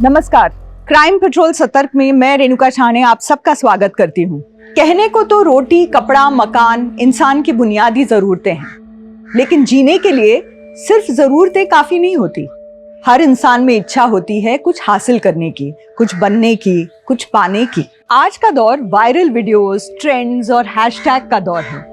नमस्कार, crime petrol सतर्क में मैं रेणुका छाने आप सबका स्वागत करती हूँ। कहने को तो रोटी, कपड़ा, मकान इंसान की बुनियादी जरूरतें हैं, लेकिन जीने के लिए सिर्फ जरूरतें काफी नहीं होती। हर इंसान में इच्छा होती है कुछ हासिल करने की, कुछ बनने की, कुछ पाने की। आज का दौर वायरल वीडियोस, ट्रेंड्स और हैशटैग का दौर है।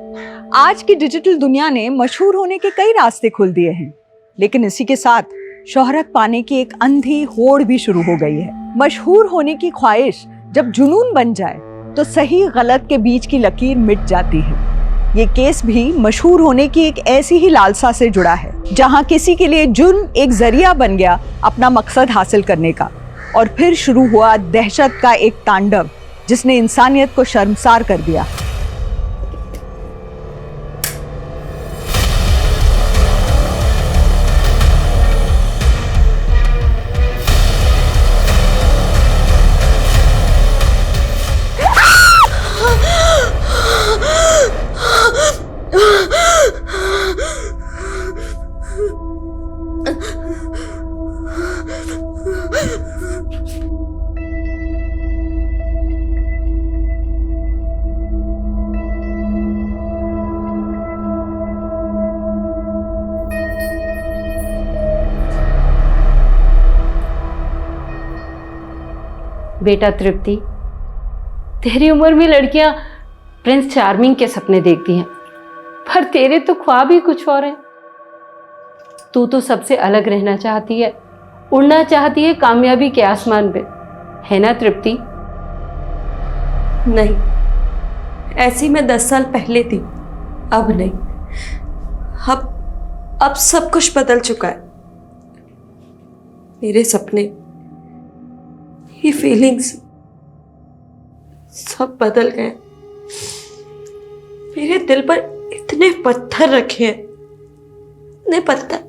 आज की डिजिटल दुनिया ने मशहूर होने के कई रास्ते खोल दिए हैं, लेकिन इसी के साथ शोहरत पाने की एक अंधी होड़ भी शुरू हो गई है। मशहूर होने की ख्वाहिश जब जुनून बन जाए तो सही गलत के बीच की लकीर मिट जाती है। ये केस भी मशहूर होने की एक ऐसी ही लालसा से जुड़ा है, जहां किसी के लिए जुर्म एक जरिया बन गया अपना मकसद हासिल करने का, और फिर शुरू हुआ दहशत का एक तांडव जिसने इंसानियत को शर्मसार कर दिया। बेटा तृप्ति, तेरी उम्र में लड़कियां प्रिंस चार्मिंग के सपने देखती हैं, पर तेरे तो ख्वाब ही कुछ और हैं। तू तो सबसे अलग रहना चाहती है, उड़ना चाहती है कामयाबी के आसमान पे, है ना तृप्ति? नहीं, ऐसी मैं 10 साल पहले थी, अब नहीं। अब सब कुछ बदल चुका है। मेरे सपने, ये फीलिंग्स सब बदल गए। मेरे दिल पर इतने पत्थर रखे हैं, इतने पत्थर।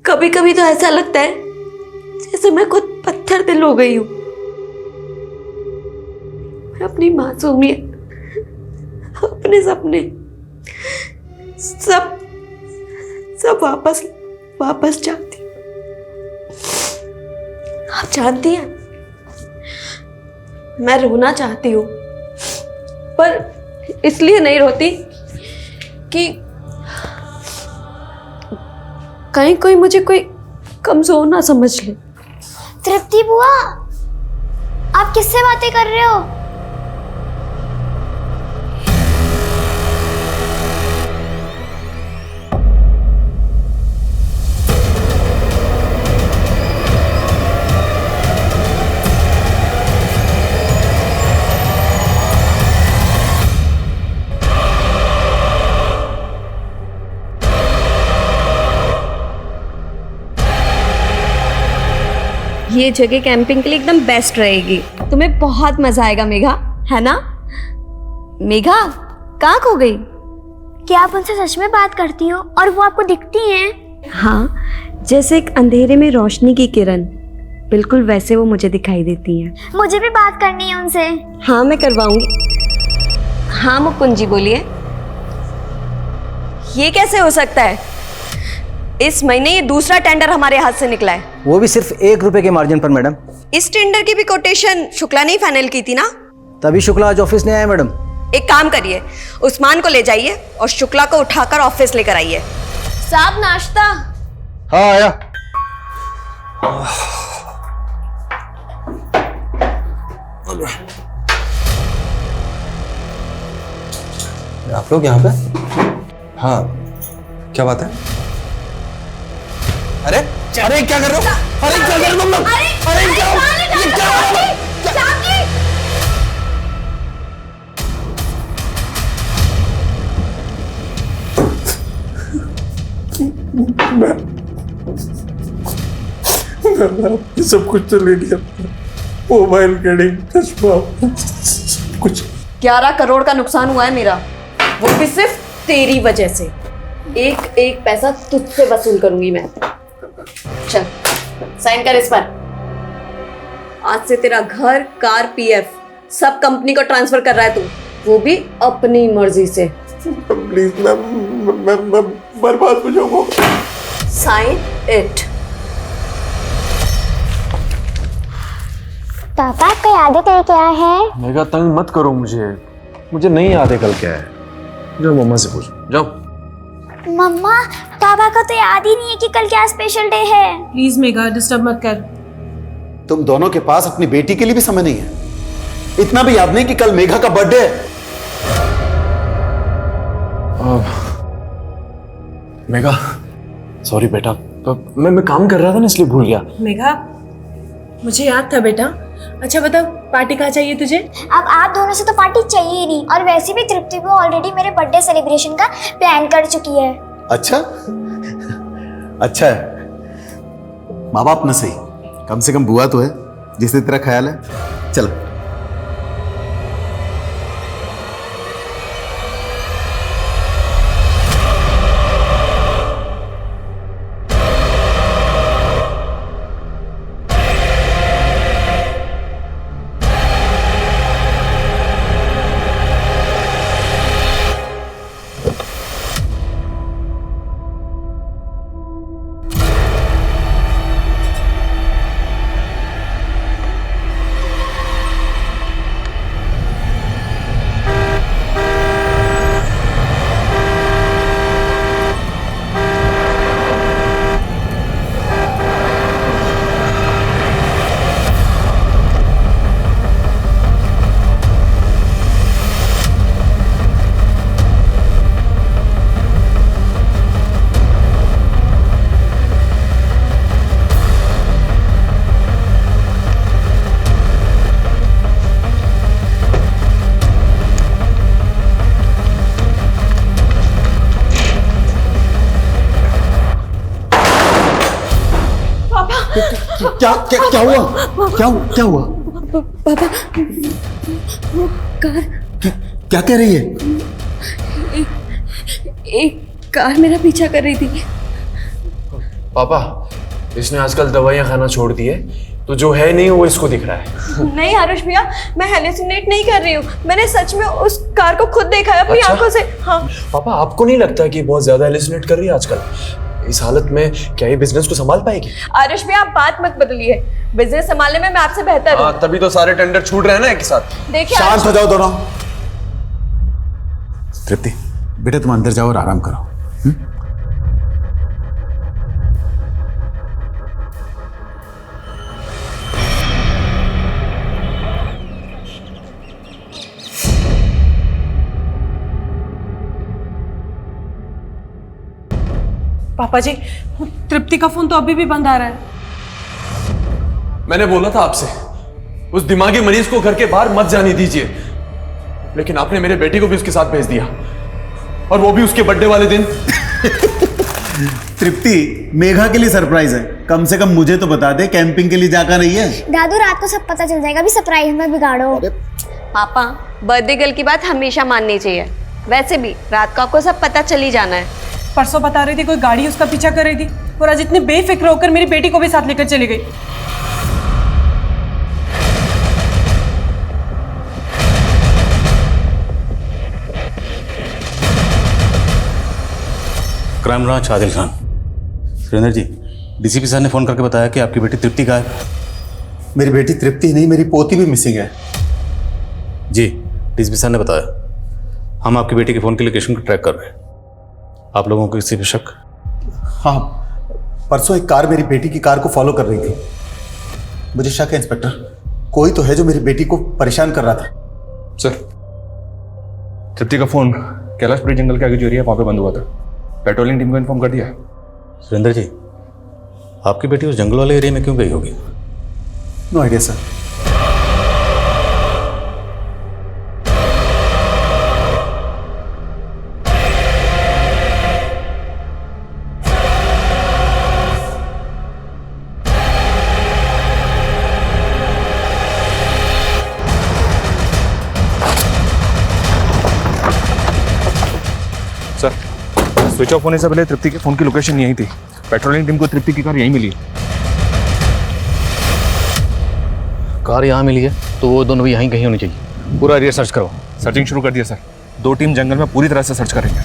कभी कभी तो ऐसा लगता है जैसे मैं खुद पत्थर दिल हो गई हूं। मैं अपनी मासूमियत, अपने सपने सब वापस चाहती हूं। आप जानती हैं, मैं रोना चाहती हूँ, पर इसलिए नहीं रोती कि कहीं कोई मुझे कोई कमजोर ना समझ ले। तृप्ति बुआ, आप किससे बातें कर रहे हो? ये जगह कैंपिंग के लिए एकदम बेस्ट रहेगी। तुम्हें बहुत मजा आएगा मेघा, है ना? मेघा कहाँ खो गई? क्या आप उनसे सच में बात करती हो और वो आपको दिखती हैं? हाँ, जैसे एक अंधेरे में रोशनी की किरण, बिल्कुल वैसे वो मुझे दिखाई देती हैं। मुझे भी बात करनी है उनसे। हाँ, मैं करवाऊंगी। हाँ मुकुंद जी, बोलिए। ये कैसे हो सकता है? इस महीने ये दूसरा टेंडर हमारे हाथ से निकला है, वो भी सिर्फ 1 रुपए के मार्जिन पर मैडम। इस टेंडर की भी कोटेशन शुक्ला ने ही फाइनल की थी ना? तभी शुक्ला आज ऑफिस नहीं आया मैडम। एक काम करिए, उस्मान को ले जाइए और शुक्ला को उठाकर ऑफिस लेकर आइए। साहब नाश्ता। हाँ आया। आप लोग यहाँ पे? हाँ, क्या बात है? अरे क्या कर रहे हो? अरे क्या कर रहे हो तुम लोग? अरे क्या हो रहा है? मैं सब कुछ तो ले लिया, मोबाइल, घड़ी, चश्मा, कुछ। 11 करोड़ का नुकसान हुआ है मेरा, वो भी सिर्फ तेरी वजह से। एक पैसा तुझसे वसूल करूंगी मैं। चल साइन कर इस पर। आज से तेरा घर, कार, पीएफ सब कंपनी को ट्रांसफर कर रहा है तू, वो भी अपनी मर्जी से। प्लीज मैं बर्बाद हो जाऊंगा। Sign it. पापा आपका यादें कल क्या है? मेगा तंग मत करो मुझे नहीं याद है कल क्या है। जाओ मम्मा से पूछो, जाओ। मम्मा, पापा का तो याद ही नहीं है कि कल क्या स्पेशल डे है। प्लीज मेगा डिस्टर्ब मत कर। तुम दोनों के पास अपनी बेटी के लिए भी समय नहीं है। इतना भी याद नहीं कि कल मेघा का बर्थडे है। मेगा सॉरी बेटा, मैं काम कर रहा था ना इसलिए भूल गया। मेघा, मुझे याद था बेटा। अच्छा बताओ, पार्टी कहाँ चाहिए तुझे? अब आप दोनों से तो पार्टी चाहिए ही नहीं, और वैसे भी तृप्ति वो ऑलरेडी मेरे बर्थडे सेलिब्रेशन का प्लान कर चुकी है। अच्छा अच्छा है, माँ बाप ना सही, कम से कम बुआ तो है जिसने तेरा ख्याल है। चल क्या क्या क्या हुआ? क्या हुआ? पापा, वो कार, क्या कह रही है? एक कार मेरा पीछा कर रही थी। पापा, इसने आजकल दवाइयाँ खाना छोड़ दी है, तो जो है नहीं वो इसको दिख रहा है। नहीं आरुष भैया, मैं हेलुसिनेट नहीं कर रही हूँ। मैंने सच में उस कार को खुद देखा है अपनी आंखों से। हाँ पापा, आपको नहीं लगता कि बहुत ज्यादा हेलुसिनेट कर रही है आजकल? इस हालत में क्या ये बिजनेस को संभाल पाएगी? आरुष भैया, आप बात मत बदलिए। बिजनेस संभालने में मैं आपसे बेहतर हूँ। तभी तो सारे टेंडर छूट रहे हैं ना एक साथ। देखिए शांत हो जाओ दोनों। तृप्ति बेटा, तुम अंदर जाओ और आराम करो। पापा जी, तृप्ति का फोन तो अभी भी बंद आ रहा है। मैंने बोला था आपसे, उस दिमागी मरीज को घर के बाहर मत जाने दीजिए, लेकिन आपने मेरे बेटे को भी उसके साथ भेज दिया, और वो भी उसके बर्थडे वाले दिन। तृप्ति, मेघा के लिए सरप्राइज है, कम से कम मुझे तो बता दे, कैंपिंग के लिए जाकर नहीं है। दादू, रात को सब पता चल जाएगा, अभी सरप्राइज मत बिगाड़ो। पापा, बर्थडे गर्ल की बात हमेशा माननी चाहिए। वैसे भी रात को आपको सब पता चल ही जाना है। परसों बता रही थी कोई गाड़ी उसका पीछा कर रही थी, और आज इतने बेफिक्र होकर मेरी बेटी को भी साथ लेकर चली गई। Crime branch, Adil Khan. Surendra ji, DCP sir ने फोन करके बताया कि आपकी बेटी तृप्ति गायब है। मेरी बेटी तृप्ति नहीं, मेरी पोती भी मिसिंग है। जी, डीसीपी सर ने बताया। हम आपकी बेटी के फोन की लोकेशन को ट्रैक कर रहे हैं। आप लोगों को किसी पे शक? हाँ, परसों एक कार मेरी बेटी की कार को फॉलो कर रही थी। मुझे शक है इंस्पेक्टर, कोई तो है जो मेरी बेटी को परेशान कर रहा था। सर, तृप्ति का फोन कैलाशपुरी जंगल के आगे जो एरिया वहां पे बंद हुआ था, पेट्रोलिंग टीम को इन्फॉर्म कर दिया है। सुरेंद्र जी, आपकी बेटी उस जंगल वाले एरिया में क्यों गई होगी? No idea sir. Sir, switch off होने से पहले तृप्ति के फोन की लोकेशन यही थी। पेट्रोलिंग टीम को तृप्ति की कार यहीं मिली। कार यहाँ मिली है तो वो दोनों भी यहीं कहीं होनी चाहिए। पूरा एरिया सर्च करो। सर्चिंग शुरू कर दिया सर। 2 टीम जंगल में पूरी तरह से सर्च करेंगे।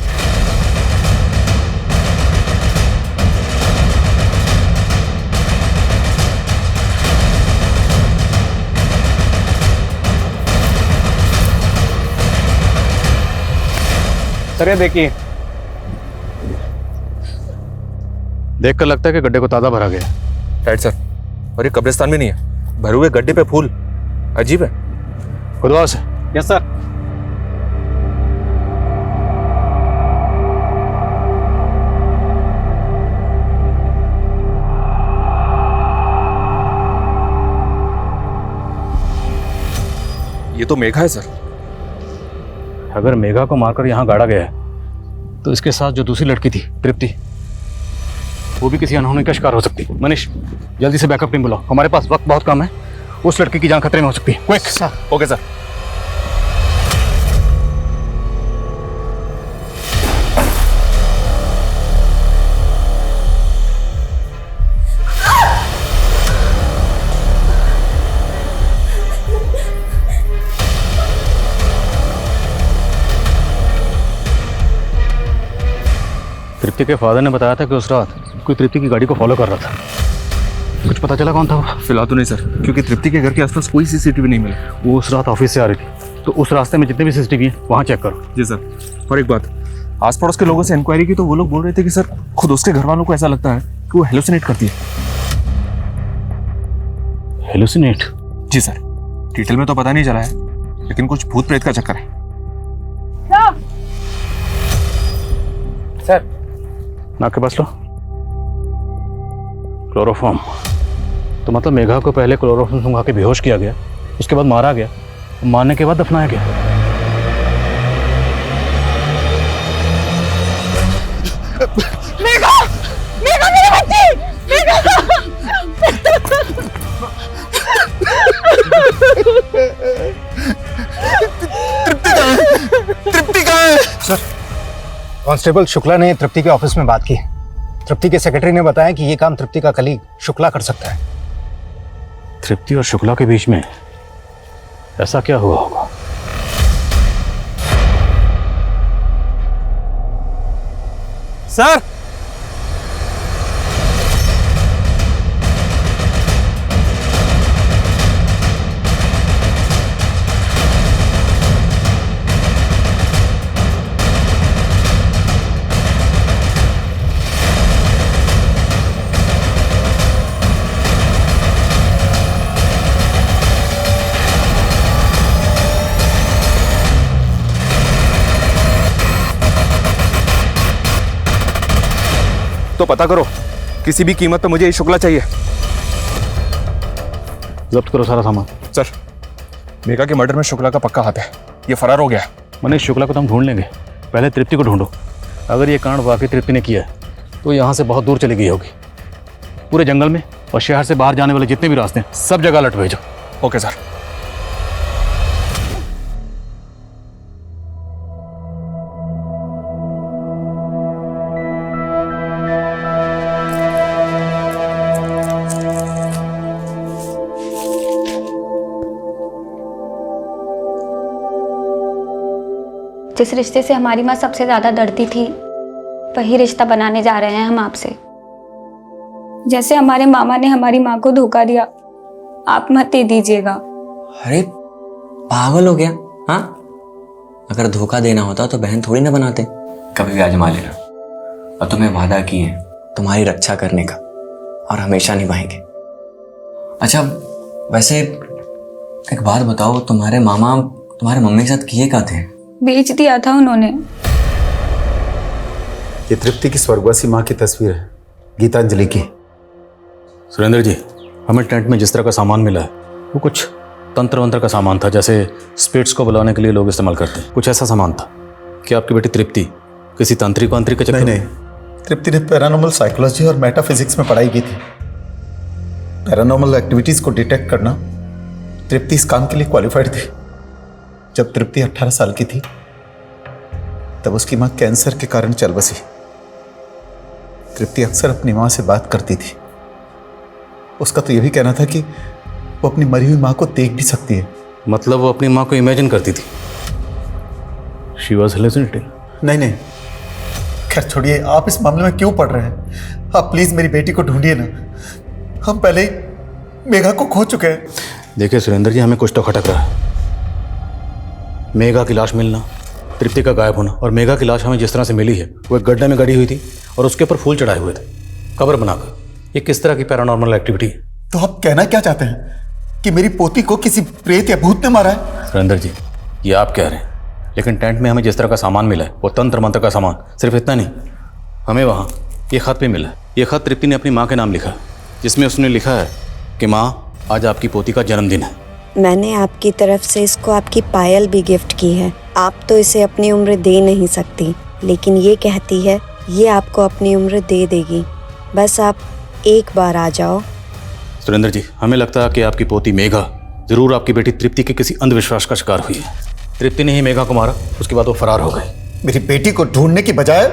सर ये देखिए, देखकर लगता है कि गड्ढे को ताज़ा भरा गया। Right sir. और ये कब्रिस्तान भी नहीं है, भरे हुए गड्ढे पे फूल, अजीब है। खुदवा से। Yes sir. ये तो मेघा है सर। अगर मेघा को मारकर यहाँ गाड़ा गया है तो इसके साथ जो दूसरी लड़की थी तृप्ति, वो भी किसी अनहोनी का शिकार हो सकती है। मनीष, जल्दी से बैकअप टीम बुलाओ, हमारे पास वक्त बहुत कम है। उस लड़की की जान खतरे में हो सकती है। क्विक। Okay sir. तृप्ति के फादर ने बताया था कि उस रात कोई तृप्ति की गाड़ी को फॉलो कर रहा था। कुछ पता चला कौन था वो? फिलहाल तो नहीं सर, क्योंकि तृप्ति के घर के आसपास कोई सीसीटीवी नहीं मिला। वो उस रात ऑफिस से आ रही थी, तो उस रास्ते में जितने भी सीसीटीवी हैं वहाँ चेक करो। जी सर। और एक बात, आस पड़ोस के लोगों से इंक्वायरी की तो वो लोग बोल रहे थे कि सर खुद उसके घर वालों को ऐसा लगता है कि वो हेलुसिनेट करती है। हेलुसिनेट? जी सर। डिटेल में तो पता नहीं चला है, लेकिन कुछ भूत प्रेत का चक्कर है। सर नाक के पास लो। क्लोरोफॉर्म। तो मतलब मेघा को पहले क्लोरोफॉर्म सुंघा के बेहोश किया गया, उसके बाद मारा गया, मारने के बाद दफनाया गया। मेघा! मेघा मेरी बच्ची! मेघा! तृप्ति कहाँ है? सर, कांस्टेबल शुक्ला ने तृप्ति के ऑफिस में बात की। तृप्ति के सेक्रेटरी ने बताया कि ये काम तृप्ति का कलीग शुक्ला कर सकता है। तृप्ति और शुक्ला के बीच में ऐसा क्या हुआ होगा? सर! तो पता करो, किसी भी कीमत पे मुझे ये शुक्ला चाहिए। जब्त करो सारा सामान। सर, मेघा के मर्डर में शुक्ला का पक्का हाथ है, ये फरार हो गया। मनीष, शुक्ला को तो हम ढूंढ लेंगे, पहले तृप्ति को ढूंढो। अगर ये कांड वाकई तृप्ति ने किया है तो यहाँ से बहुत दूर चली गई होगी। पूरे जंगल में और शहर से बाहर जाने वाले जितने भी रास्ते हैं सब जगह अलर्ट भेजो। Okay sir. जिस रिश्ते से हमारी माँ सबसे ज्यादा डरती थी, वही रिश्ता बनाने जा रहे हैं हम आपसे। जैसे हमारे मामा ने हमारी माँ को धोखा दिया, आप मत दे दीजिएगा। अरे पागल हो गया? हाँ, अगर धोखा देना होता तो बहन थोड़ी ना बनाते। कभी भी आजमा लेना, और तुम्हें वादा किए हैं तुम्हारी रक्षा करने का, और हमेशा निभाएंगे। अच्छा वैसे एक बात बताओ, तुम्हारे मामा तुम्हारे मम्मी के साथ किए क्या थे? बेच दिया था उन्होंने। ये तृप्ति की स्वर्गवासी माँ की तस्वीर है, गीतांजलि की। सुरेंद्र जी, हमें टेंट में जिस तरह का सामान मिला है वो कुछ तंत्र वंत्र का सामान था, जैसे स्पिरिट्स को बुलाने के लिए लोग इस्तेमाल करते हैं, कुछ ऐसा सामान था। क्या आपकी बेटी तृप्ति किसी तांत्रिक वांत्रिक के चक्कर? नहीं, तृप्ति ने पैरानॉर्मल साइकोलॉजी और मेटाफिजिक्स में पढ़ाई की थी। पैरानॉर्मल एक्टिविटीज को डिटेक्ट करना तृप्ति इस काम के लिए क्वालिफाइड थी। जब तृप्ति 18 साल की थी तब उसकी माँ कैंसर के कारण चल बसी। तृप्ति अक्सर अपनी माँ से बात करती थी। उसका तो यह भी कहना था कि वो अपनी मरी हुई माँ को देख भी सकती है। मतलब वो अपनी माँ को इमेजिन करती थी? She was hallucinating? नहीं, खैर छोड़िए, आप इस मामले में क्यों पढ़ रहे हैं? आप प्लीज मेरी बेटी को ढूंढिए ना, हम पहले ही मेघा को खो चुके हैं। देखिए सुरेंद्र जी, हमें कुछ तो खटक रहा है। मेघा की लाश मिलना तृप्ति का गायब होना और मेघा की लाश हमें जिस तरह से मिली है वो एक गड्ढे में गड़ी हुई थी और उसके ऊपर फूल चढ़ाए हुए थे कब्र बनाकर, ये किस तरह की पैरानॉर्मल एक्टिविटी है? तो आप कहना क्या चाहते हैं कि मेरी पोती को किसी प्रेत या भूत ने मारा है? सुरेंद्र जी, ये आप कह रहे हैं, लेकिन टेंट में हमें जिस तरह का सामान मिला है वो तंत्र मंत्र का सामान, सिर्फ इतना नहीं, हमें वहाँ ये खत भी मिला है। ये खत तृप्ति ने अपनी माँ के नाम लिखा है, जिसमें उसने लिखा है कि माँ, आज आपकी पोती का जन्मदिन है। मैंने आपकी तरफ से इसको आपकी पायल भी गिफ्ट की है। आप तो इसे अपनी उम्र दे नहीं सकती, लेकिन ये कहती है ये आपको अपनी उम्र दे देगी। बस आप एक बार आ जाओ। सुरेंद्र जी, हमें लगता है कि आपकी पोती मेघा जरूर आपकी बेटी तृप्ति के किसी अंधविश्वास का शिकार हुई है। तृप्ति ने ही मेघा को मारा, उसके बाद वो फरार हो गए। मेरी बेटी को ढूंढने की बजाय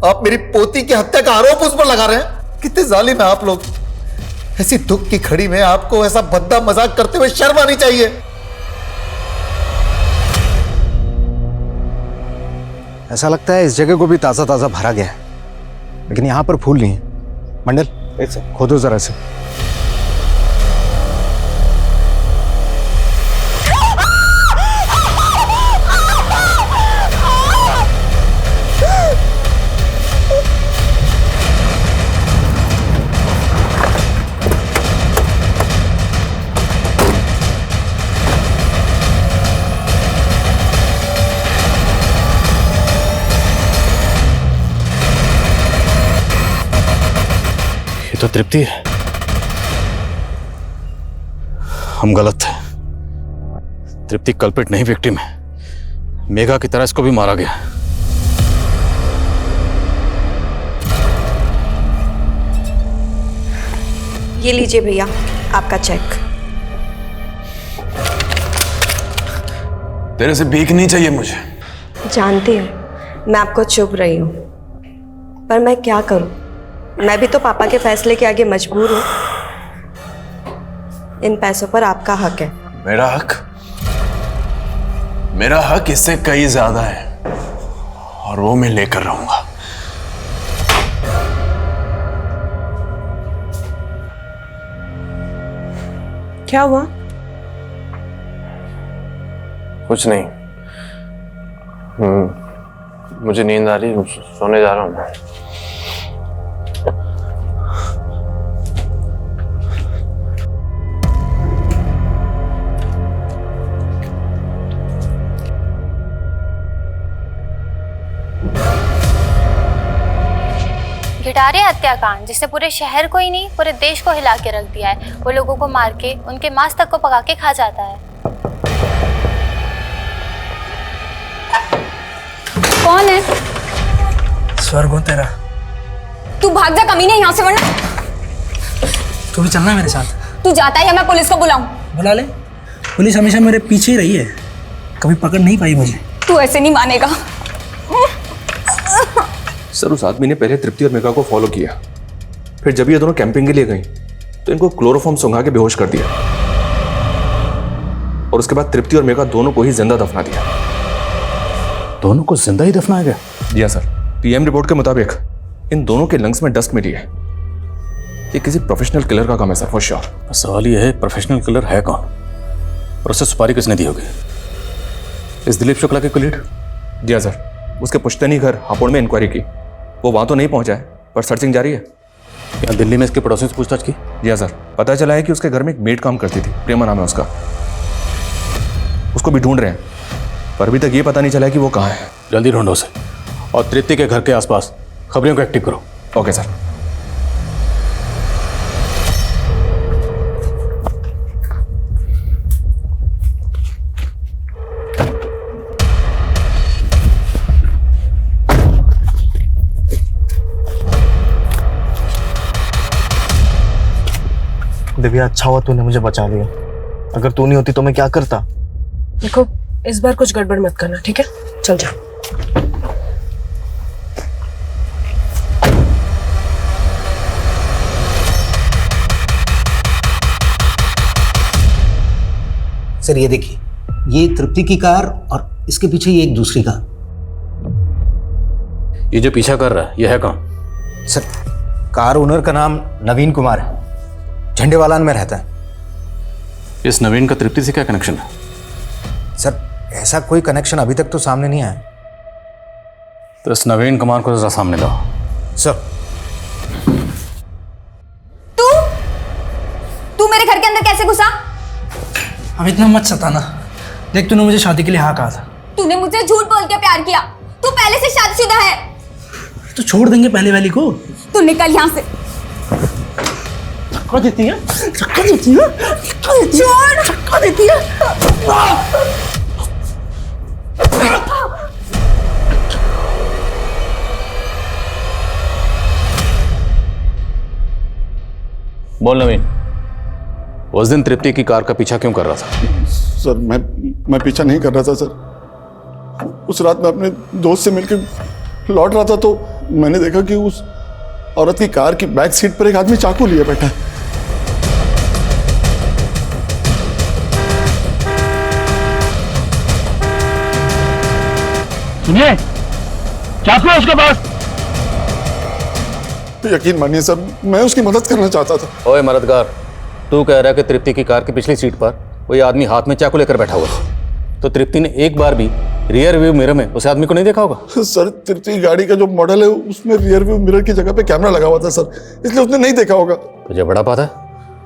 आप मेरी पोती की हत्या का आरोप उस पर लगा रहे हैं। कितने जालिम हैं आप लोग। ऐसी दुख की घड़ी में आपको ऐसा भद्दा मजाक करते हुए शर्म आनी चाहिए। ऐसा लगता है इस जगह को भी ताज़ा ताज़ा भरा गया है, लेकिन यहाँ पर फूल नहीं है। मंडल, खोदो जरा से। तो तृप्ति है, हम गलत थे। तृप्ति कल्पित नहीं, विक्टिम है। मेघा की तरह इसको भी मारा गया। ये लीजिए भैया आपका चेक। तेरे से भीख नहीं चाहिए मुझे। जानती हूँ मैं आपको चुभ रही हूँ, पर मैं क्या करूँ, मैं भी तो पापा के फैसले के आगे मजबूर हूँ। इन पैसों पर आपका हक है। मेरा हक? मेरा हक इससे कई ज्यादा है और वो मैं लेकर रहूंगा। क्या हुआ? कुछ नहीं, मुझे नींद आ रही, सोने जा रहा हूँ मैं। घिटारे हत्याकांड, जिसने पूरे शहर को ही नहीं पूरे देश को हिला के रख दिया है। वो लोगों को मार के उनके मांस तक को पका के खा जाता है। कौन है? स्वर्ग हो तेरा। तू भाग जा कमीने यहाँ से, वरना तू भी चलना मेरे साथ। तू जाता है या मैं पुलिस को बुलाऊं? बुला ले, पुलिस हमेशा मेरे पीछे ही रही है, कभी पकड़ नहीं पाई मुझे। तू ऐसे नहीं मानेगा। सर, उस आदमी ने पहले तृप्ति और मेघा को फॉलो किया, फिर जब ये दोनों कैंपिंग के लिए गई तो इनको क्लोरोफॉर्म सुंघा के बेहोश कर दिया और उसके बाद तृप्ति और मेघा दोनों को ही जिंदा दफना दिया। दोनों को जिंदा ही दफनाया गया? जी हाँ सर, पीएम रिपोर्ट के मुताबिक इन दोनों के लंग्स में डस्ट मिली है। ये किसी प्रोफेशनल किलर का काम है सर, फॉर श्योर। सवाल ये है, प्रोफेशनल किलर है कौन और उसे सुपारी किसने दी होगी? इस दिलीप शुक्ला के कुलीग? जी हाँ सर, उसके पुश्तैनी घर हापुड़ में इंक्वायरी की, वो वहां तो नहीं पहुंचा है पर सर्चिंग जारी है। क्या दिल्ली में इसके पड़ोसियों से पूछताछ की? जी हाँ सर, पता चला है कि उसके घर में एक मेड काम करती थी, प्रेमा नाम है उसका। उसको भी ढूंढ रहे हैं पर अभी तक ये पता नहीं चला है कि वो कहाँ है। जल्दी ढूंढो उसे और तृप्ति के घर के आसपास खबरों को एक्टिव करो। Okay sir. दिव्या, अच्छा हुआ तूने मुझे बचा लिया। अगर तू नहीं होती तो मैं क्या करता? देखो, इस बार कुछ गड़बड़ मत करना, ठीक है? चल जा। सर ये देखिए, ये तृप्ति की कार और इसके पीछे ये एक दूसरी कार। ये जो पीछा कर रहा है ये है कौन? सर, कार ओनर का नाम नवीन कुमार है, झंडेवालान में रहता है। इस नवीन का तृप्ति से क्या कनेक्शन है? सर, ऐसा कोई कनेक्शन अभी तक तो सामने नहीं आया। तो इस नवीन कुमार को जरा सामने लाओ। सर। तू मेरे घर के अंदर कैसे घुसा? अब इतना मत सताना। देख, तूने मुझे शादी के लिए हाँ कहा था। तूने मुझे झूठ बोल के प्यार किया। तू पहले से शादीशुदा है। तो छोड़ देंगे पहले वाली को। तू निकल यहाँ से। धक्का देती है, धक्का देती है, धक्का देती है, धक्का देती है। बोल नवीन, उस दिन तृप्ति की कार का पीछा क्यों कर रहा था? सर मैं पीछा नहीं कर रहा था सर। उस रात मैं अपने दोस्त से मिलकर लौट रहा था तो मैंने देखा कि उस औरत की कार की बैक सीट पर एक आदमी चाकू लिए बैठा है। सुनिए, चाकू है उसके पास। यकीन मानिए सर, मैं उसकी मदद करना चाहता था। ओए मददगार, तू कह रहा है कि तृप्ति की कार की पिछली सीट पर कोई आदमी हाथ में चाकू लेकर बैठा हुआ था, तो तृप्ति ने एक बार भी रियर व्यू मिरर में उस आदमी को नहीं देखा होगा? सर, तृप्ति गाड़ी का जो मॉडल है उसमें रियर व्यू मिरर की जगह पे कैमरा लगा हुआ था सर, इसलिए उसने नहीं देखा होगा। तुझे बड़ा पता है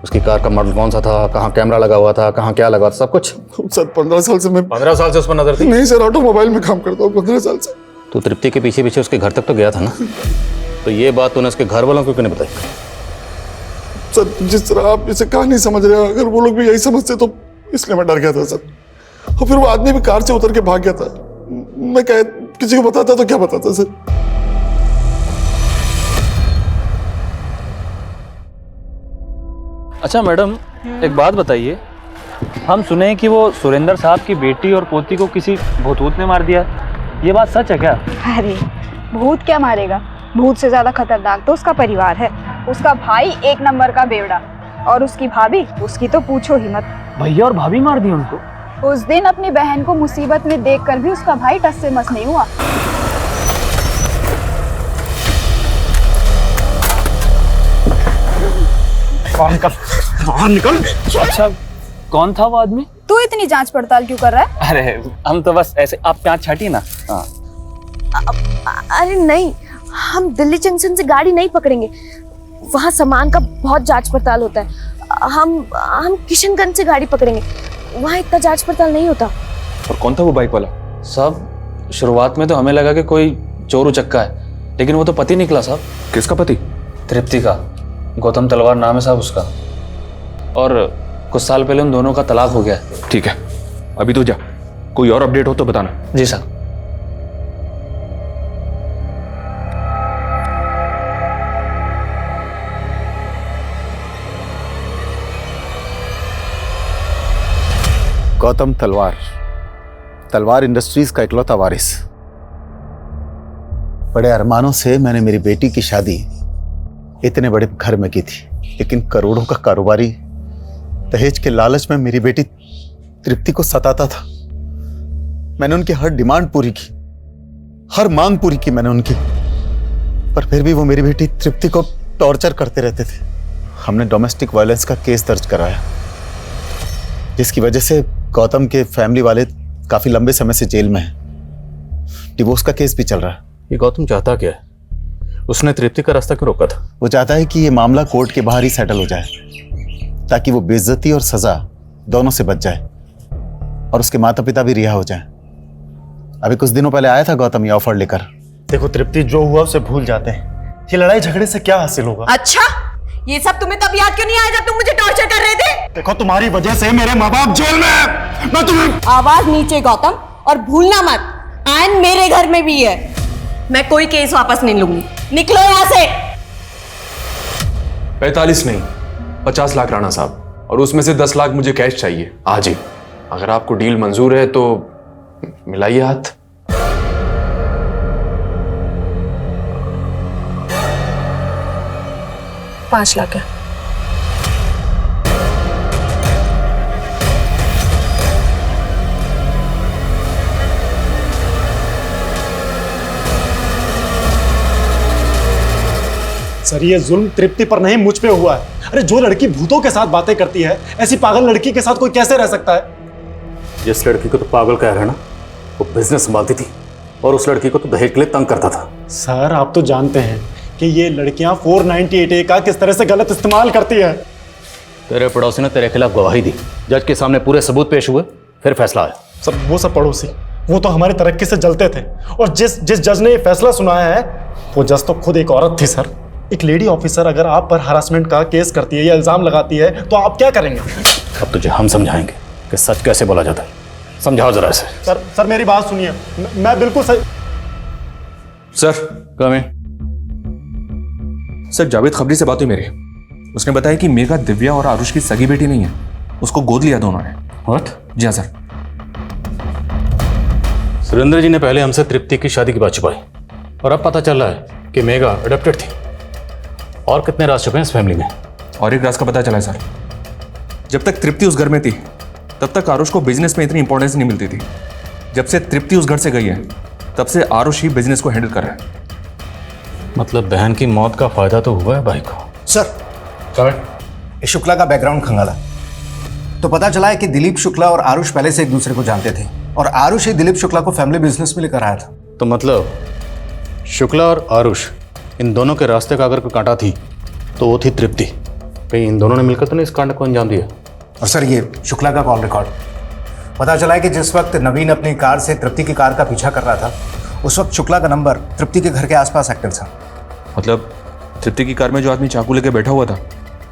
उसकी कार का मॉडल कौन सा था, कहाँ कैमरा लगा हुआ था, कहाँ क्या लगा हुआ था, सब कुछ? सर 15 साल से मैं 15 साल से उस पर नजर थी? नहीं सर, ऑटोमोबाइल में काम करता हूँ 15 साल से। तू तृप्ति के पीछे पीछे उसके घर तक तो गया था ना, तो ये बात तूने उसके घर वालों को क्यों नहीं बताई? सर, जिस तरह आप इसे कहा नहीं समझ रहे, अगर वो लोग भी यही समझते तो इसलिए मैं डर गया था सर। और फिर वो आदमी भी कार से उतर के भाग गया था। मैं क्या किसी को बताता तो क्या बताता सर? अच्छा मैडम, एक बात बताइए, हम सुने कि वो सुरेंद्र साहब की बेटी और पोती को किसी भूत ने मार दिया, ये बात सच है क्या? अरे भूत क्या मारेगा, भूत से ज्यादा खतरनाक तो उसका परिवार है। उसका भाई एक नंबर का बेवड़ा, और उसकी भाभी, उसकी तो पूछो ही मत। भैया और भाभी मार दी उनको? उस दिन अपनी बहन को मुसीबत में देखकर भी उसका भाई टस से मस नहीं हुआ। बाहर निकल। अच्छा, कौन था वो आदमी? तू इतनी जांच पड़ताल क्यों कर रहा है? अरे हम तो बस ऐसे, आप प्याज छाटिए ना। हाँ। अरे नहीं, हम दिल्ली जंक्शन से गाड़ी नहीं पकड़ेंगे, वहाँ सामान का बहुत जांच पड़ताल होता है। हम किशनगंज से गाड़ी पकड़ेंगे, वहाँ इतना जांच पड़ताल नहीं होता। और कौन था वो बाइक वाला? साहब, शुरुआत में तो हमें लगा कि कोई चोर उचक्का है, लेकिन वो तो पति निकला साहब। किसका पति? तृप्ति का, गौतम तलवार नाम है साहब उसका, और कुछ साल पहले उन दोनों का तलाक हो गया। ठीक है, अभी तो जा, कोई और अपडेट हो तो बताना। जी साहब। गौतम तलवार, तलवार इंडस्ट्रीज का इकलौता वारिस। बड़े अरमानों से मैंने मेरी बेटी की शादी इतने बड़े घर में की थी, लेकिन करोड़ों का कारोबारी दहेज के लालच में मेरी बेटी तृप्ति को सताता था। मैंने उनकी हर डिमांड पूरी की, हर मांग पूरी की मैंने उनकी, पर फिर भी वो मेरी बेटी तृप्ति को टॉर्चर करते रहते थे। हमने डोमेस्टिक वायलेंस का केस दर्ज कराया, जिसकी वजह से गौतम के फैमिली वाले काफी लंबे समय से जेल में हैं। डिवोर्स का केस भी चल रहा है। ये गौतम चाहता क्या है? उसने तृप्ति का रास्ता क्यों रोका था? वो चाहता है कि ये मामला कोर्ट के बाहर ही सेटल हो जाए, ताकि वो बेइज्जती और सजा दोनों से बच जाए और उसके माता पिता भी रिहा हो जाएं। अभी कुछ दिनों पहले आया था गौतम ये ऑफर लेकर। देखो तृप्ति, जो हुआ उसे भूल जाते हैं। ये लड़ाई झगड़े से क्या हासिल होगा? अच्छा, ये सब तुम्हें तब याद क्यों नहीं आया जब तुम मुझे टॉर्चर कर रहे थे? देखो, तुम्हारी वजह से मेरे माँ बाप जेल में है। मैं तुम्हें आवाज नीचे गौतम, और भूलना मत, आयन मेरे घर में भी है। मैं कोई केस वापस नहीं लूंगी, निकलो यहाँ से। 45 नहीं, 50 लाख राणा साहब, और उसमें से 10 लाख मुझे कैश चाहिए आज ही। अगर आपको डील मंजूर है तो मिलाइए हाथ। $5 लाख है। सर, ये जुल्म तृप्ति पर नहीं मुझ पे हुआ है। अरे जो लड़की भूतों के साथ बातें करती है, ऐसी पागल लड़की के साथ कोई कैसे रह सकता है? जिस लड़की को तो पागल कह रहा है ना, वो बिजनेस संभालती थी, और उस लड़की को तो दहेज के लिए तंग करता था। सर आप तो जानते हैं कि ये लड़कियां 498A का किस तरह से गलत इस्तेमाल करती है। तेरे पड़ोसी ने तेरे खिलाफ गवाही दी, जज के सामने पूरे सबूत पेश हुए, फिर फैसला आया। सर वो सब पड़ोसी, वो तो हमारी तरक्की से जलते थे, और जिस जज ने ये फैसला सुनाया है वो जज तो खुद एक औरत थी। सर एक लेडी ऑफिसर अगर आप पर हरासमेंट का केस करती है या इल्जाम लगाती है तो आप क्या करेंगे? अब तुझे हम समझाएंगे कि सच कैसे बोला जाता है। समझाओ जरा इसे। सर मेरी बात सुनिए, मैं बिल्कुल सही। सर कम सर, जावेद खबरी से बात हुई मेरी। उसने बताया कि मेघा दिव्या और आरुष की सगी बेटी नहीं है, उसको गोद लिया दोनों ने। व्हाट? जी हाँ सर। सुरेंद्र जी ने पहले हमसे तृप्ति की शादी की बात छुपाई, और अब पता चल रहा है कि मेघा अडॉप्टेड थी। और कितने राज छुपे हैं इस फैमिली में? और एक राज का पता चला है सर, जब तक तृप्ति उस घर में थी तब तक आरुष को बिजनेस में इतनी इंपॉर्टेंस नहीं मिलती थी। जब से तृप्ति उस घर से गई है तब से आरुष ही बिजनेस को हैंडल कर रहा है। मतलब बहन की मौत का फायदा तो हुआ है भाई को। सर इस शुक्ला का बैकग्राउंड खंगाला तो पता चला है कि दिलीप शुक्ला और आरुष पहले से एक दूसरे को जानते थे, और आरुष ही दिलीप शुक्ला को फैमिली बिजनेस में लेकर आया था। तो मतलब शुक्ला और आरुष इन दोनों के रास्ते का अगर कोई कांटा थी तो वो थी तृप्ति। कहीं इन दोनों ने मिलकर तो नहीं इस कांड को अंजाम दिया? और सर ये शुक्ला का कॉल रिकॉर्ड पता चला है कि जिस वक्त नवीन अपनी कार से तृप्ति की कार का पीछा कर रहा था उस वक्त शुक्ला का नंबर तृप्ति के घर के आसपास एक्टिव था। मतलब तृप्ति की कार में जो आदमी चाकू लेके बैठा हुआ था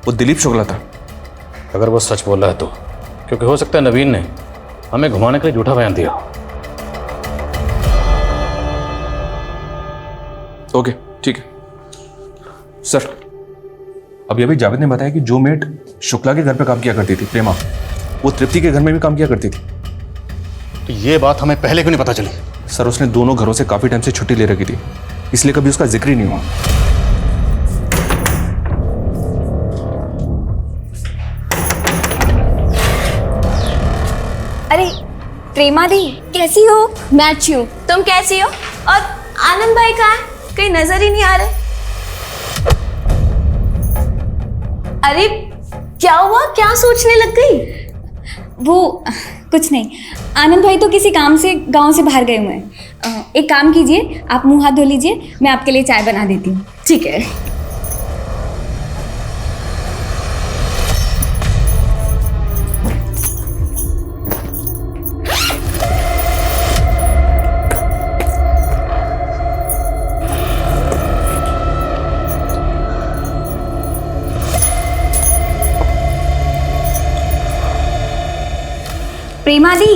वो दिलीप शुक्ला था। अगर वो सच बोल रहा है तो, क्योंकि हो सकता है नवीन ने हमें घुमाने के लिए झूठा बयान दिया। ओके ठीक है सर। अभी अभी जावेद ने बताया कि जो मेट शुक्ला के घर पे काम किया करती थी प्रेमा, वो तृप्ति के घर में भी काम किया करती थी। तो ये बात हमें पहले क्यों नहीं पता चली? सर उसने दोनों घरों से काफी टाइम से छुट्टी ले रखी थी, इसलिए कभी उसका जिक्र ही नहीं हुआ। अरे प्रेमा दी कैसी हो? मैं अच्छी हूँ, तुम कैसी हो? और आनंद भाई कहाँ है? कहीं नजर ही नहीं आ रहे। अरे क्या हुआ, क्या सोचने लग गई? वो कुछ नहीं, आनंद भाई तो किसी काम से गांव से बाहर गए हुए हैं। एक काम कीजिए, आप मुंह हाथ धो लीजिए, मैं आपके लिए चाय बना देती हूँ। ठीक है। प्रेमा दी,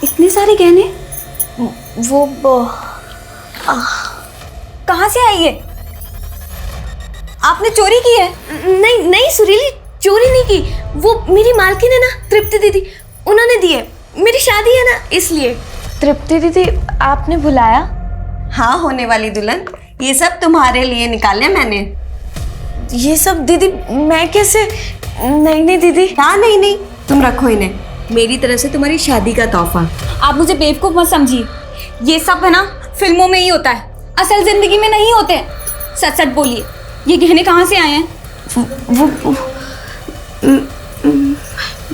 इतने सारे गहने वो कहाँ से आई है? आपने चोरी की है? नहीं नहीं सुरीली, चोरी नहीं की। वो मेरी मालकिन है ना तृप्ति दीदी, उन्होंने दी है। मेरी शादी है ना इसलिए। तृप्ति दीदी आपने बुलाया? हाँ होने वाली दुल्हन, ये सब तुम्हारे लिए निकाले मैंने। ये सब दीदी मैं कैसे? नहीं नहीं दीदी। हाँ नहीं नहीं, तुम रखो इन्हें, मेरी तरफ से तुम्हारी शादी का तोहफा। आप मुझे बेवकूफ मत समझिए, ये सब है ना फिल्मों में ही होता है, असल जिंदगी में नहीं होते। सच सच बोलिए, ये गहने कहाँ से आए हैं? वो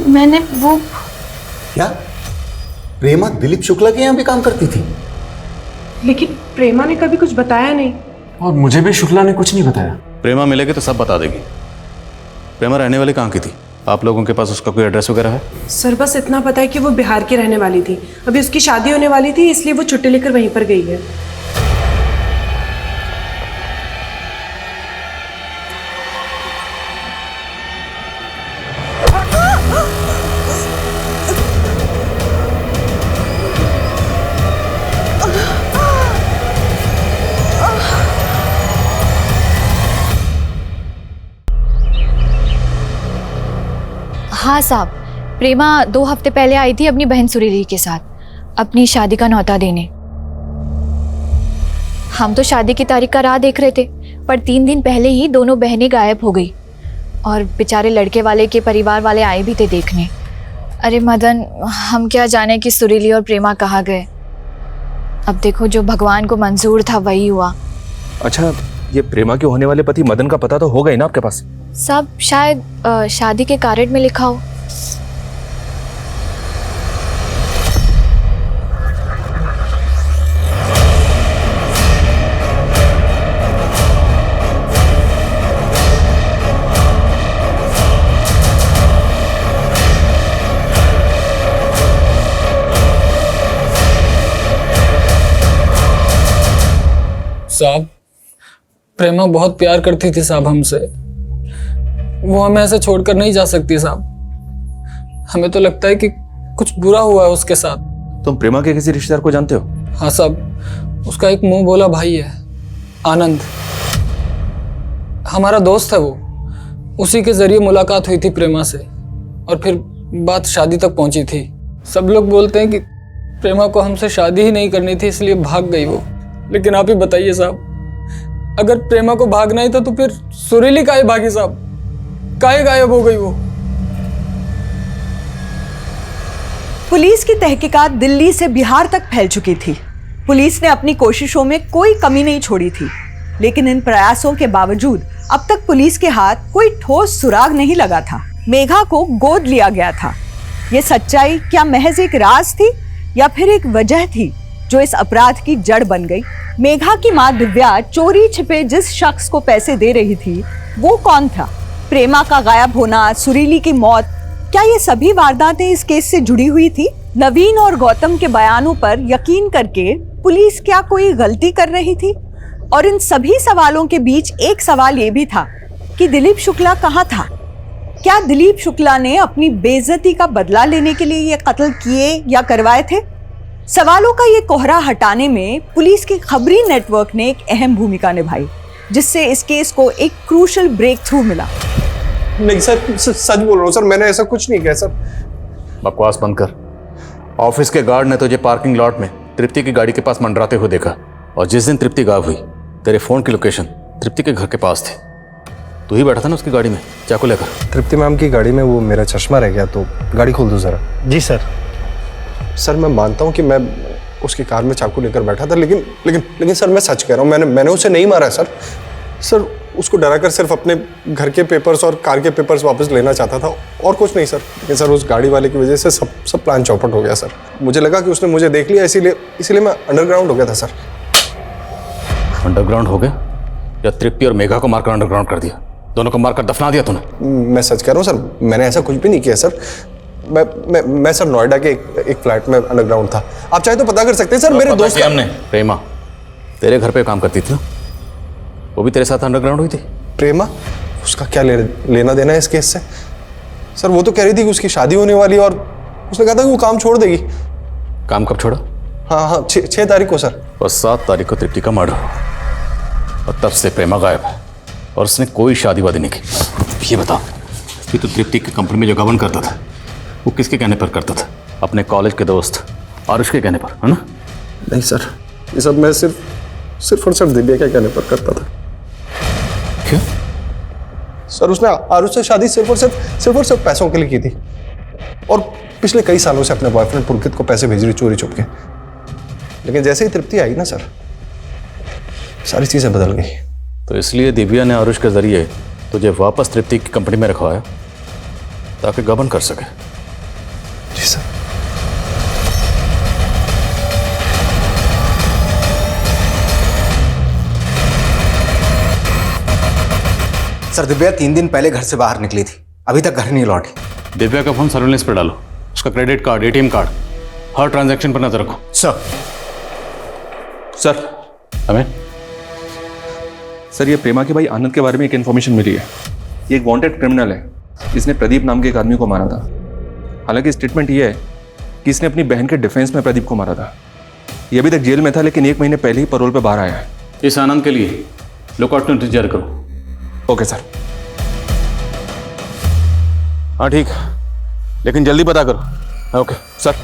मैंने वो क्या प्रेमा दिलीप शुक्ला के यहाँ भी काम करती थी? लेकिन प्रेमा ने कभी कुछ बताया नहीं। और मुझे भी शुक्ला ने कुछ नहीं बताया। प्रेमा मिलेगी तो सब बता देगी। प्रेमा रहने वाली कहाँ की थी? आप लोगों के पास उसका कोई एड्रेस वगैरह है? सर बस इतना पता है कि वो बिहार की रहने वाली थी, अभी उसकी शादी होने वाली थी इसलिए वो छुट्टी लेकर वहीं पर गई है। हाँ साहब, प्रेमा 2 हफ्ते पहले आई थी अपनी बहन सुरीली के साथ अपनी शादी का न्योता देने। हम तो शादी की तारीख का राह देख रहे थे, पर 3 दिन पहले ही दोनों बहनें गायब हो गई और बेचारे लड़के वाले के परिवार वाले आए भी थे देखने। अरे मदन, हम क्या जाने कि सुरीली और प्रेमा कहाँ गए। अब देखो, जो भगवान को मंजूर था वही हुआ। अच्छा, ये प्रेमा के होने वाले पति मदन का पता तो होगा ही ना आपके पास? सब शायद शादी के कार्ड में लिखा हो। साहब, प्रेमा बहुत प्यार करती थी साहब हमसे। वो हमें ऐसे छोड़कर नहीं जा सकती साहब। हमें तो लगता है कि कुछ बुरा हुआ है उसके साथ। तुम प्रेमा के किसी रिश्तेदार को जानते हो? हाँ साहब, उसका एक मुंह बोला भाई है, आनंद। हमारा दोस्त है वो। उसी के जरिए मुलाकात हुई थी प्रेमा से और फिर बात शादी तक पहुंची थी। सब लोग बोलते हैं कि प्रेमा को हमसे शादी ही नहीं करनी थी, इसलिए भाग गई वो। लेकिन आप ही बताइए साहब, अगर प्रेमा को भागना ही था तो फिर सुरीली काहे भागी साहब? काहे गायब हो गई वो? पुलिस की तहकीकात दिल्ली से बिहार तक फैल चुकी थी। पुलिस ने अपनी कोशिशों में कोई कमी नहीं छोड़ी थी, लेकिन इन प्रयासों के बावजूद अब तक पुलिस के हाथ कोई ठोस सुराग नहीं लगा था। मेघा को गोद लिया गया था। ये सच्चाई क्या महज एक राज थी या फिर एक वजह थी जो इस अपराध की जड़ बन गई? मेघा की मां दिव्या चोरी छिपे जिस शख्स को पैसे दे रही थी, वो कौन था? प्रेमा का गायब होना, सुरीली की मौत, क्या ये सभी वारदातें इस केस से जुड़ी हुई थी? नवीन और गौतम के बयानों पर यकीन करके पुलिस क्या कोई गलती कर रही थी? और इन सभी सवालों के बीच एक सवाल ये भी था कि दिलीप शुक्ला कहाँ था? क्या दिलीप शुक्ला ने अपनी बेइज्जती का बदला लेने के लिए ये कत्ल किए या करवाए थे? सवालों का ये कोहरा हटाने में पुलिस के खबरी नेटवर्क ने एक अहम भूमिका निभाई, जिससे इस केस को एक क्रूशल ब्रेक थ्रू मिला। नहीं सर, सच बोल रहा हूँ सर, मैंने ऐसा कुछ नहीं किया सर। बकवास बंद कर। ऑफिस के गार्ड ने तुझे पार्किंग लॉट में तृप्ति की गाड़ी के पास मंडराते हुए देखा, और जिस दिन तृप्ति गायब हुई तेरे फोन की लोकेशन तृप्ति के घर के पास थी। तू ही बैठा था ना उसकी गाड़ी में चाकू लेकर? तृप्ति मैम की गाड़ी में वो मेरा चश्मा रह गया, तो गाड़ी खोल दो जरा। जी सर। सर मैं मानता हूँ कि मैं उसकी कार में चाकू लेकर बैठा था, लेकिन सर मैं सच कह रहा हूँ, मैंने उसे नहीं मारा सर। सर उसको डराकर सिर्फ अपने घर के पेपर्स और कार के पेपर्स वापस लेना चाहता था, और कुछ नहीं सर। लेकिन सर उस गाड़ी वाले की वजह से सब प्लान चौपट हो गया सर। मुझे लगा कि उसने मुझे देख लिया, इसीलिए मैं अंडरग्राउंड हो गया था सर। अंडरग्राउंड हो गया या तृप्ति और मेघा को मारकर अंडरग्राउंड कर दिया? दोनों को मारकर दफना दिया तूने? मैं सच कह रहा हूँ सर, मैंने ऐसा कुछ भी नहीं किया सर। मैं सर नोएडा के एक फ्लैट में अंडरग्राउंड था। आप चाहे तो पता कर सकते हैं सर। मेरे दोस्त हमने प्रेमा तेरे घर पे काम करती थी ना, वो भी तेरे साथ अंडरग्राउंड हुई थी? प्रेमा? उसका क्या लेना देना है इस केस से? सर वो तो कह रही थी कि उसकी शादी होने वाली, और उसने कहा था कि वो काम छोड़ देगी। काम कब छोड़ा? हाँ 6 तारीख को सर। और 7 तारीख को तृप्ति का मर्डर हुआ, और तब से प्रेमा गायब है, और उसने कोई शादी वादी नहीं की। ये बता कि तू तृप्ति की कंपनी में जो गवर्न करता था वो किसके कहने पर करता था? अपने कॉलेज के दोस्त आरुष के कहने पर, है ना? नहीं सर, ये सब मैं सिर्फ और सिर्फ दिव्या के कहने पर करता था। क्यों? सर उसने आरुष से शादी सिर्फ और सिर्फ पैसों के लिए की थी, और पिछले कई सालों से अपने बॉयफ्रेंड पुलकित को पैसे भेज रही चोरी छुप के। लेकिन जैसे ही तृप्ति आई ना सर, सारी चीजें बदल गई। तो इसलिए दिव्या ने आरुष के जरिए तुझे वापस तृप्ति की कंपनी में रखवाया ताकि गबन कर सके। जी सर। सर दिव्या 3 दिन पहले घर से बाहर निकली थी, अभी तक घर नहीं लौटी। दिव्या का फोन सर्वेलेंस पर डालो, उसका क्रेडिट कार्ड, एटीएम कार्ड, हर ट्रांजैक्शन पर नजर रखो। सर हमें सर ये प्रेमा के भाई आनंद के बारे में एक इन्फॉर्मेशन मिली है। ये एक वांटेड क्रिमिनल है, इसने प्रदीप नाम के एक आदमी को मारा था। हालांकि स्टेटमेंट ये है कि इसने अपनी बहन के डिफेंस में प्रदीप को मारा था। ये अभी तक जेल में था, लेकिन 1 महीने पहले ही पैरोल पे बाहर आया है। इस आनंद के लिए लुकआउट नोटिस जारी करो। Okay sir. हाँ ठीक, लेकिन जल्दी पता करो। Okay sir.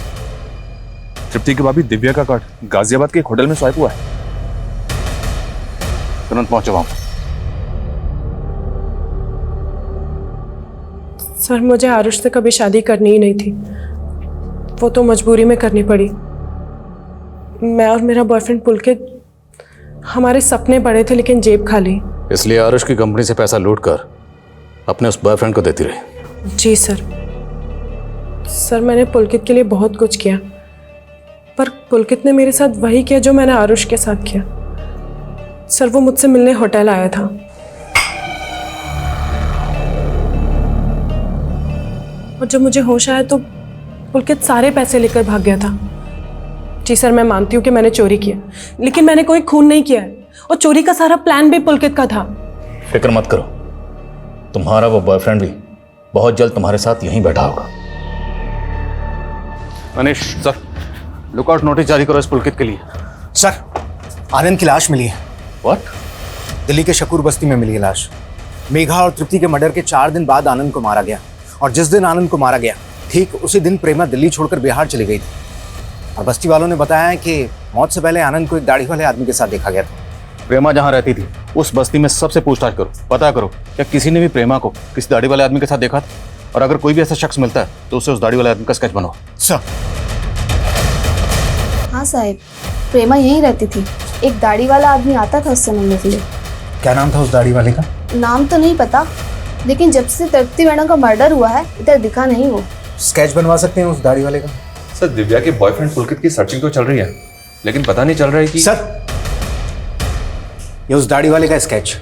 तृप्ति की भाभी दिव्या का कार्ड गाजियाबाद के एक होटल में स्वाइप हुआ है। तुरंत पहुंचो वहां। सर मुझे आरुष से कभी शादी करनी ही नहीं थी, वो तो मजबूरी में करनी पड़ी। मैं और मेरा बॉयफ्रेंड पुलकित, हमारे सपने बड़े थे लेकिन जेब खाली। इसलिए आरुष की कंपनी से पैसा लूट कर अपने उस बॉयफ्रेंड को देती रही। जी सर। सर मैंने पुलकित के लिए बहुत कुछ किया, पर पुलकित ने मेरे साथ वही किया जो मैंने आरुष के साथ किया। सर वो मुझसे मिलने होटल आया था, और जब मुझे होश आया तो पुलकित सारे पैसे लेकर भाग गया था। जी सर, मैं मानती हूँ कि मैंने चोरी किया, लेकिन मैंने कोई खून नहीं किया है। और चोरी का सारा प्लान भी पुलकित का था। फिक्र मत करो, तुम्हारा वो बॉयफ्रेंड भी बहुत जल्द तुम्हारे साथ यहीं बैठा होगा। मनीष सर, लुकआउट नोटिस जारी करो इस पुलकित के लिए। सर, आनंद की लाश मिली है। व्हाट? दिल्ली के शकूर बस्ती में मिली है लाश। मेघा और तृप्ति के मर्डर के 4 दिन बाद आनंद को मारा गया, और जिस दिन आनंद को मारा गया ठीक उसी दिन प्रेमा दिल्ली छोड़कर बिहार चली गई थी। और बस्ती वालों ने बताया है कि मौत से पहले आनंद को एक दाढ़ी वाले आदमी के साथ देखा गया था। प्रेमा जहाँ रहती थी उस बस्ती में सबसे पूछताछ करो, पता करो क्या किसी ने भी प्रेमा को किसी दाढ़ी वाले आदमी के साथ देखा था, और अगर कोई भी ऐसा शख्स मिलता है तो उसे उस दाढ़ी वाले आदमी का स्केच बनाओ। सर। हाँ साहब, प्रेमा यहीं रहती थी। एक दाढ़ी वाला आदमी आता था उससे मिलने के लिए। क्या नाम था उस दाढ़ी वाले का? नाम तो नहीं पता, लेकिन जब से तृप्ति मैडम का मर्डर हुआ है इधर दिखा नहीं वो। स्केच बनवा सकते हैं उस दाढ़ी वाले का? सर, दिव्या के बॉयफ्रेंड पुलकित की सर्चिंग तो चल रही है, लेकिन पता नहीं चल रहा है कि सर, ये उस दाढ़ी वाले का स्केच।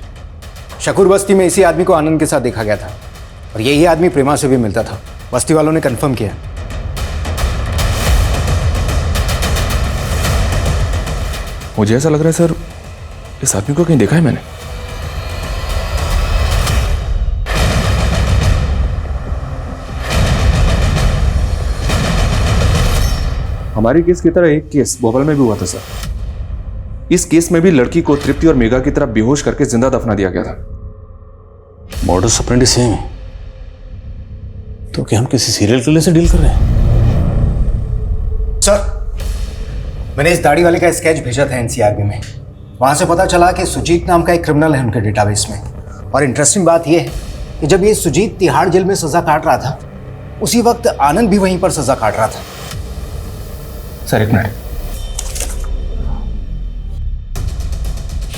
शकूर बस्ती में इसी आदमी को आनंद के साथ देखा गया था, और यही आदमी प्रेमा से भी मिलता था। बस्ती वालों ने कंफर्म किया। मुझे ऐसा लग रहा है सर, इस आदमी को कहीं देखा है मैंने। हमारे केस की तरह एक केस भोपाल में भी हुआ था सर। इस केस में भी लड़की को तृप्ति और मेघा की तरह बेहोश करके जिंदा दफना दिया गया था। मॉडस ऑपरेंडी सेम है, तो क्या हम किसी सीरियल किलर से डील कर रहे हैं? सर, मैंने इस दाढ़ी वाले का स्केच भेजा था एनसीआरबी में। वहां से पता चला कि सुजीत नाम का एक क्रिमिनल है उनके डेटाबेस में। और इंटरेस्टिंग बात यह है कि जब ये सुजीत तिहाड़ जेल में सजा काट रहा था, उसी वक्त आनंद भी वहीं पर सजा काट रहा था। सर एक मिनट।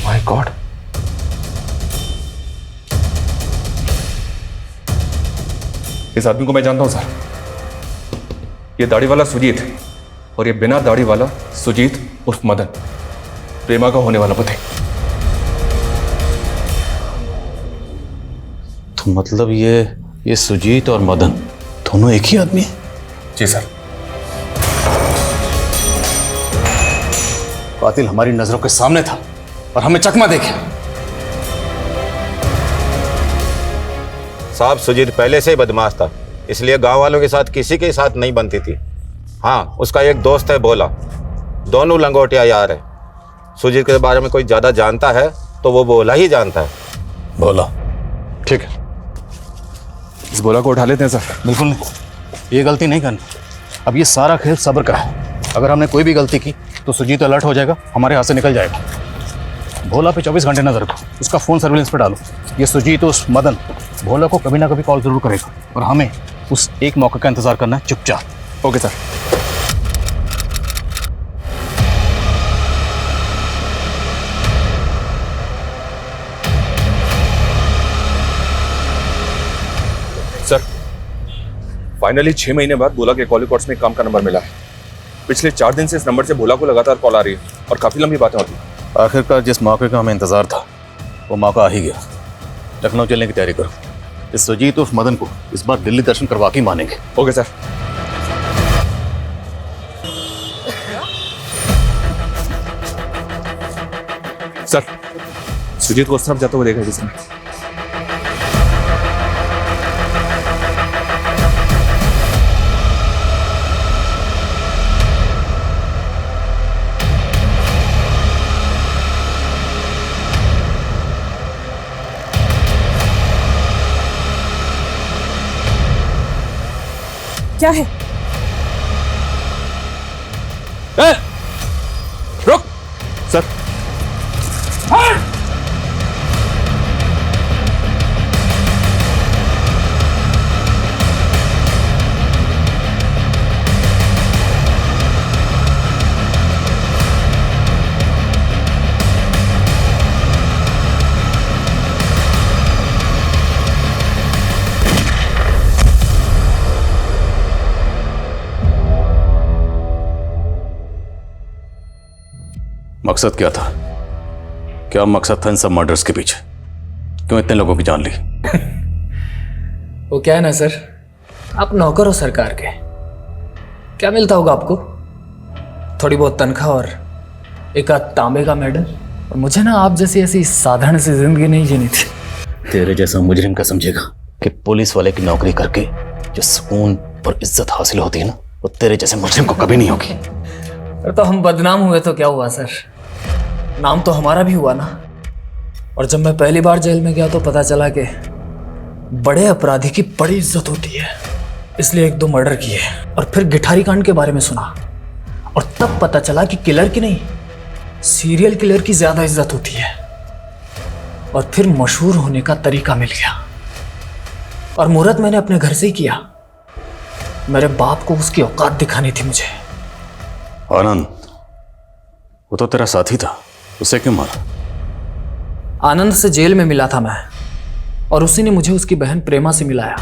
माय गॉड, इस आदमी को मैं जानता हूं सर। ये दाढ़ी वाला सुजीत है, और ये बिना दाढ़ी वाला सुजीत उर्फ मदन, प्रेमा का होने वाला पति। तो मतलब ये सुजीत और मदन दोनों एक ही आदमी है? जी सर। कातिल हमारी नजरों के सामने था और हमें चकमा देखे। साहब, सुजीत पहले से ही बदमाश था, इसलिए गांव वालों के साथ किसी के साथ नहीं बनती थी। हाँ, उसका एक दोस्त है भोला, दोनों लंगोटिया यार है। सुजीत के बारे में कोई ज्यादा जानता है तो वो भोला ही जानता है। भोला, ठीक है, इस भोला को उठा लेते हैं सर। बिल्कुल नहीं, ये गलती नहीं करनी। अब ये सारा खेल सब्र का है। अगर हमने कोई भी गलती की तो सुजीत अलर्ट हो जाएगा, हमारे हाथ से निकल जाएगा। भोला पे 24 घंटे नजर रखो, उसका फोन सर्विलेंस पे डालो। ये सुजीत उस मदन भोला को कभी ना कभी कॉल जरूर करेगा, और हमें उस एक मौके का इंतजार करना है चुपचाप। Okay sir. सर, फाइनली 6 महीने बाद भोला के कॉल रिकॉर्ड्स में काम का नंबर मिला है। पिछले 4 दिन से इस नंबर से भोला को लगातार कॉल आ रही है, और काफी लंबी बातें होती हैं। आखिरकार जिस मौके का हमें इंतजार था वो मौका आ ही गया। लखनऊ चलने की तैयारी करो। इस सुजीत उर्फ मदन को इस बार दिल्ली दर्शन करवा के मानेंगे। Okay sir. सर, सुजीत को उस तरफ जाते हुए देखा जिसने। क्या है? रुक सर। मकसद क्या था? क्या मकसद था इन सब मर्डर्स के पीछे? क्यों इतने लोगों की जान ली? वो क्या है ना सर, आप नौकर हो सरकार के। क्या मिलता होगा आपको? थोड़ी बहुत तनख्वाह और एक आध तांबे का मेडल। और मुझे ना आप जैसी ऐसी साधारण सी जिंदगी नहीं जीनी थी। तेरे जैसा मुजरिम का समझेगा कि पुलिस वाले की नौकरी करके जो सुकून और इज्जत हासिल होती है ना, वो तेरे जैसे मुजरिम को कभी नहीं होगी। अरे तो हम बदनाम हुए तो क्या हुआ सर, नाम तो हमारा भी हुआ ना। और जब मैं पहली बार जेल में गया तो पता चला कि बड़े अपराधी की बड़ी इज्जत होती है, इसलिए 1-2 मर्डर किए। और फिर गिठारी कांड के बारे में सुना और तब पता चला कि किलर की नहीं, सीरियल किलर की ज्यादा इज्जत होती है। और फिर मशहूर होने का तरीका मिल गया और मुहूर्त मैंने अपने घर से ही किया। मेरे बाप को उसकी औकात दिखानी थी मुझे। आनंद, वो तो तेरा साथी था, उसे क्यों मारा? आनंद से जेल में मिला था मैं, और उसी ने मुझे उसकी बहन प्रेमा से मिलाया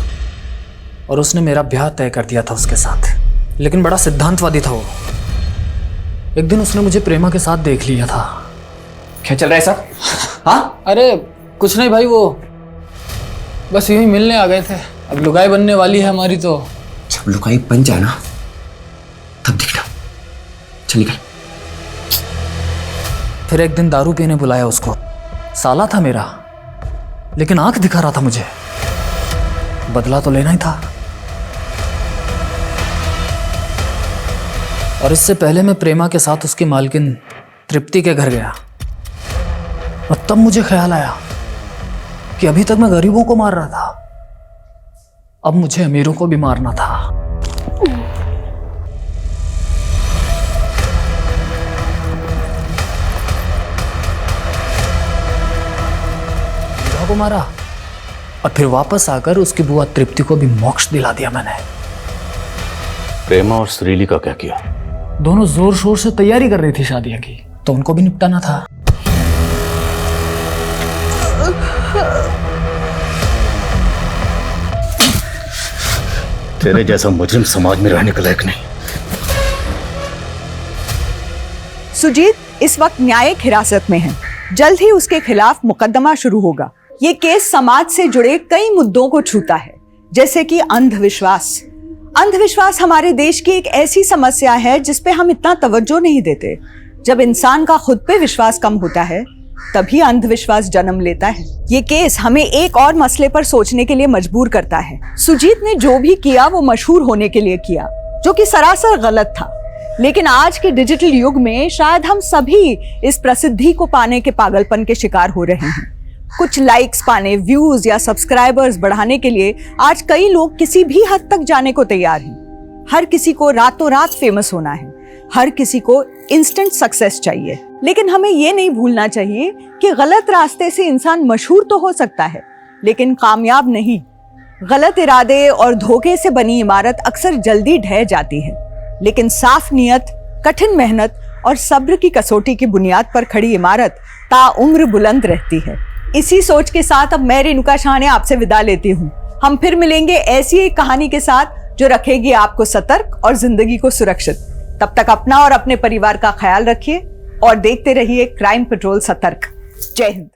और उसने मेरा ब्याह तय कर दिया था उसके साथ। लेकिन बड़ा सिद्धांतवादी था वो। एक दिन उसने मुझे प्रेमा के साथ देख लिया था। क्या चल रहा है सर? हाँ, अरे कुछ नहीं भाई, वो बस यूं ही मिलने आ गए थे। अब लुगाई बनने वाली है हमारी तो। जब लुगाई बन जाए ना तब दिखना। चल निकल। फिर एक दिन दारू पीने बुलाया उसको। साला था मेरा, लेकिन आंख दिखा रहा था मुझे। बदला तो लेना ही था। और इससे पहले मैं प्रेमा के साथ उसकी मालकिन तृप्ति के घर गया और तब मुझे ख्याल आया कि अभी तक मैं गरीबों को मार रहा था, अब मुझे अमीरों को भी मारना था। को मारा और फिर वापस आकर उसकी बुआ तृप्ति को भी मोक्ष दिला दिया मैंने। प्रेमा और श्रीली का क्या किया? दोनों जोर शोर से तैयारी कर रही थी शादी की, तो उनको भी निपटाना था। तेरे जैसा मुजरिम समाज में रहने का लायक नहीं। सुजीत इस वक्त न्यायिक हिरासत में है। जल्द ही उसके खिलाफ मुकदमा शुरू होगा। ये केस समाज से जुड़े कई मुद्दों को छूता है, जैसे कि अंधविश्वास। अंधविश्वास हमारे देश की एक ऐसी समस्या है जिस पे हम इतना तवज्जो नहीं देते। जब इंसान का खुद पे विश्वास कम होता है तभी अंधविश्वास जन्म लेता है। ये केस हमें एक और मसले पर सोचने के लिए मजबूर करता है। सुजीत ने जो भी किया वो मशहूर होने के लिए किया, जो कि सरासर गलत था। लेकिन आज के डिजिटल युग में शायद हम सभी इस प्रसिद्धि को पाने के पागलपन के शिकार हो रहे हैं। कुछ लाइक्स पाने, व्यूज या सब्सक्राइबर्स बढ़ाने के लिए आज कई लोग किसी भी हद तक जाने को तैयार हैं। हर किसी को रातों रात फेमस होना है, हर किसी को इंस्टेंट सक्सेस चाहिए। लेकिन हमें ये नहीं भूलना चाहिए कि गलत रास्ते से इंसान मशहूर तो हो सकता है लेकिन कामयाब नहीं। गलत इरादे और धोखे से बनी इमारत अक्सर जल्दी ढह जाती है, लेकिन साफ नियत, कठिन मेहनत और सब्र की कसौटी की बुनियाद पर खड़ी इमारत ताउम्र बुलंद रहती है। इसी सोच के साथ अब मैं रेणुका शाहने आपसे विदा लेती हूँ। हम फिर मिलेंगे ऐसी एक कहानी के साथ जो रखेगी आपको सतर्क और जिंदगी को सुरक्षित। तब तक अपना और अपने परिवार का ख्याल रखिए और देखते रहिए क्राइम पेट्रोल सतर्क। जय हिंद।